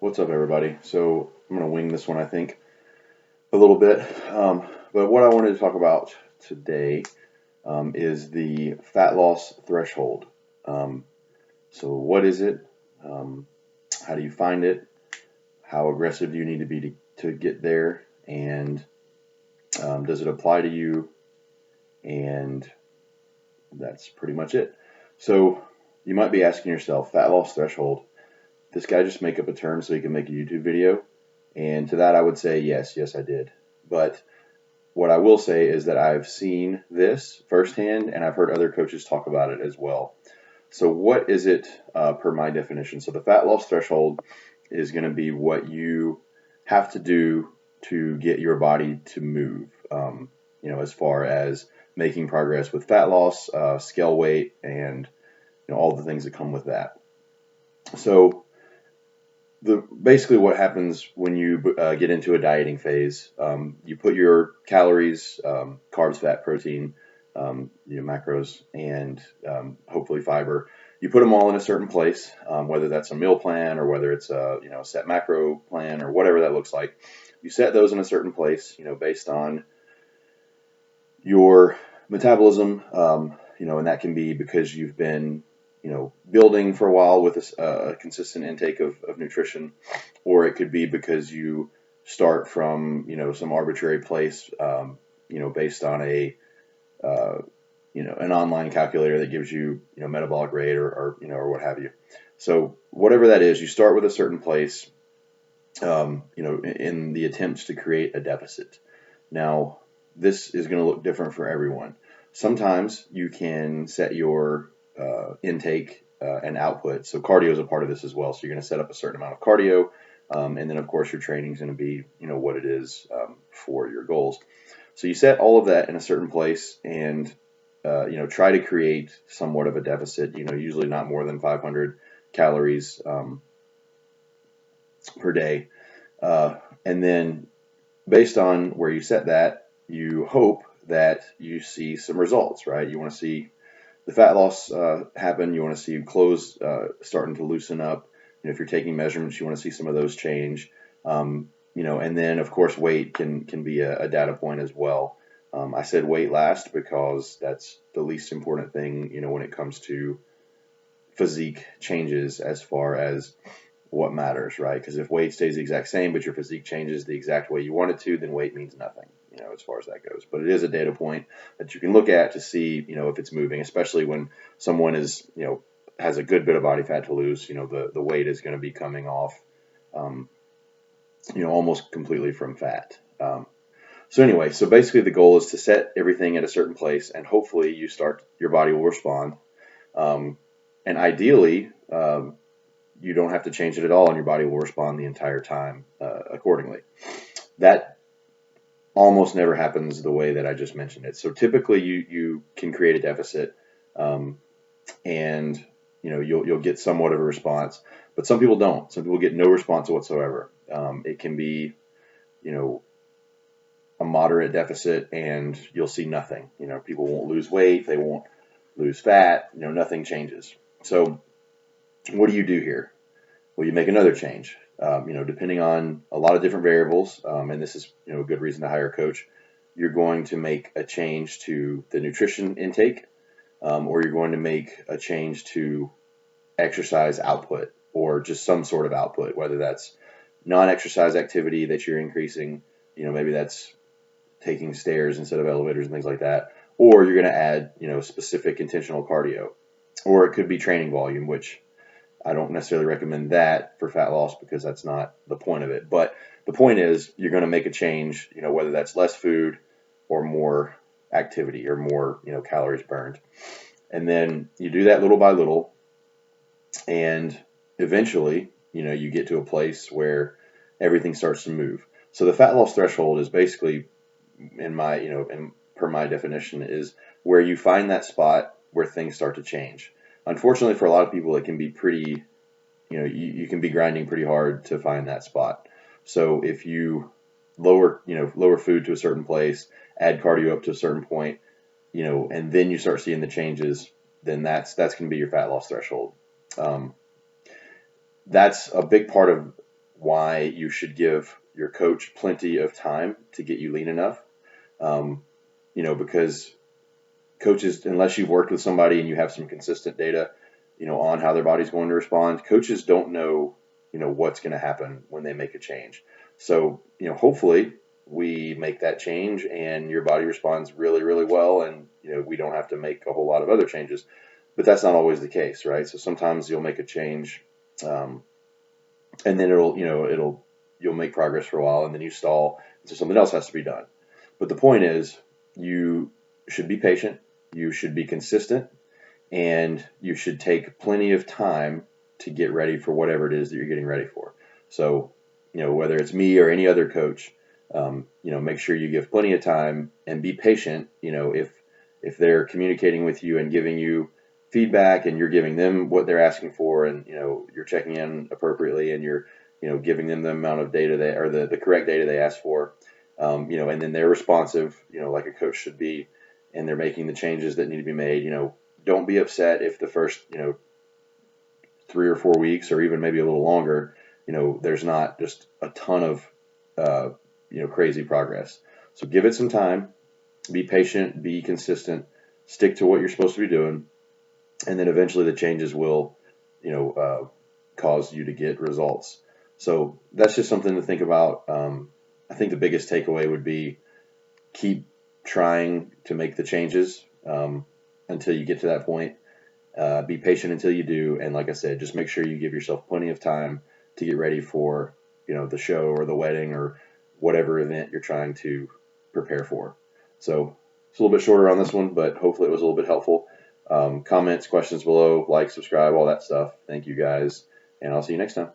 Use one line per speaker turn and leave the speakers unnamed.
What's up, everybody? So I'm going to wing this one, I think, a little bit. But what I wanted to talk about today is the fat loss threshold. Um, so what is it? Um, how do you find it? How aggressive do you need to be to get there? And does it apply to you? And that's pretty much it. So you might be asking yourself, fat loss threshold, this guy just make up a term so he can make a YouTube video? And to that, I would say yes, I did. But what I will say is that I've seen this firsthand, and I've heard other coaches talk about it as well. So what is it per my definition? So the fat loss threshold is going to be what you have to do to get your body to move. As far as making progress with fat loss, scale weight, and all the things that come with that. So basically what happens when you get into a dieting phase, you put your calories, carbs, fat, protein, macros, and hopefully fiber. You put them all in a certain place, whether that's a meal plan or whether it's a set macro plan or whatever that looks like. You set those in a certain place, based on your metabolism, and that can be because you've been building for a while with a consistent intake of nutrition, or it could be because you start from, some arbitrary place, based on an online calculator that gives you, metabolic rate or what have you. So whatever that is, you start with a certain place, in the attempts to create a deficit. Now, this is going to look different for everyone. Sometimes you can set your intake and output. So cardio is a part of this as well. So you're going to set up a certain amount of cardio, and then of course your training is going to be, what it is for your goals. So you set all of that in a certain place, and try to create somewhat of a deficit. Usually not more than 500 calories per day, and then based on where you set that, you hope that you see some results, right? You want to see the fat loss happen. You want to see clothes starting to loosen up. If you're taking measurements, you want to see some of those change. And then of course weight can be a data point as well. I said weight last because that's the least important thing, when it comes to physique changes as far as what matters, right? Because if weight stays the exact same, but your physique changes the exact way you want it to, then weight means nothing, as far as that goes. But it is a data point that you can look at to see, if it's moving, especially when someone is, has a good bit of body fat to lose. The weight is going to be coming off, almost completely from fat. So anyway, so basically the goal is to set everything at a certain place, and hopefully your body will respond. And ideally, you don't have to change it at all, and your body will respond the entire time accordingly. That almost never happens the way that I just mentioned it. So typically you can create a deficit, and you'll get somewhat of a response, but some people don't. Some people get no response whatsoever. It can be, a moderate deficit, and you'll see nothing. People won't lose weight, they won't lose fat, nothing changes. So what do you do here? Well, you make another change, depending on a lot of different variables, and this is, a good reason to hire a coach. You're going to make a change to the nutrition intake, or you're going to make a change to exercise output, or just some sort of output, whether that's non-exercise activity that you're increasing, maybe that's taking stairs instead of elevators and things like that, or you're going to add, specific intentional cardio, or it could be training volume, which I don't necessarily recommend that for fat loss because that's not the point of it. But the point is you're going to make a change, whether that's less food or more activity or more, calories burned. And then you do that little by little, and eventually, you get to a place where everything starts to move. So the fat loss threshold is basically, per my definition, is where you find that spot where things start to change. Unfortunately, for a lot of people, it can be pretty, you can be grinding pretty hard to find that spot. So if you lower food to a certain place, add cardio up to a certain point, and then you start seeing the changes, then that's going to be your fat loss threshold. That's a big part of why you should give your coach plenty of time to get you lean enough. Because coaches, unless you've worked with somebody and you have some consistent data, on how their body's going to respond, coaches don't know, what's going to happen when they make a change. So, hopefully we make that change and your body responds really, really well, and, we don't have to make a whole lot of other changes. But that's not always the case, right? So sometimes you'll make a change, and then you'll make progress for a while, and then you stall, so something else has to be done. But the point is, you should be patient, you should be consistent, and you should take plenty of time to get ready for whatever it is that you're getting ready for. So, whether it's me or any other coach, make sure you give plenty of time and be patient. If they're communicating with you and giving you feedback and you're giving them what they're asking for, and you're checking in appropriately, and you're giving them the amount of data or the correct data they ask for, and then they're responsive, like a coach should be, and they're making the changes that need to be made. Don't be upset if the first 3 or 4 weeks, or even maybe a little longer, there's not just a ton of crazy progress. So give it some time, be patient, be consistent, stick to what you're supposed to be doing, and then eventually the changes will cause you to get results. So that's just something to think about. I think the biggest takeaway would be keep trying to make the changes until you get to that point. Be patient until you do, and like I said, just make sure you give yourself plenty of time to get ready for the show or the wedding or whatever event you're trying to prepare for. So it's a little bit shorter on this one, but hopefully it was a little bit helpful. Comments, questions below, like, subscribe, all that stuff. Thank you guys, and I'll see you next time.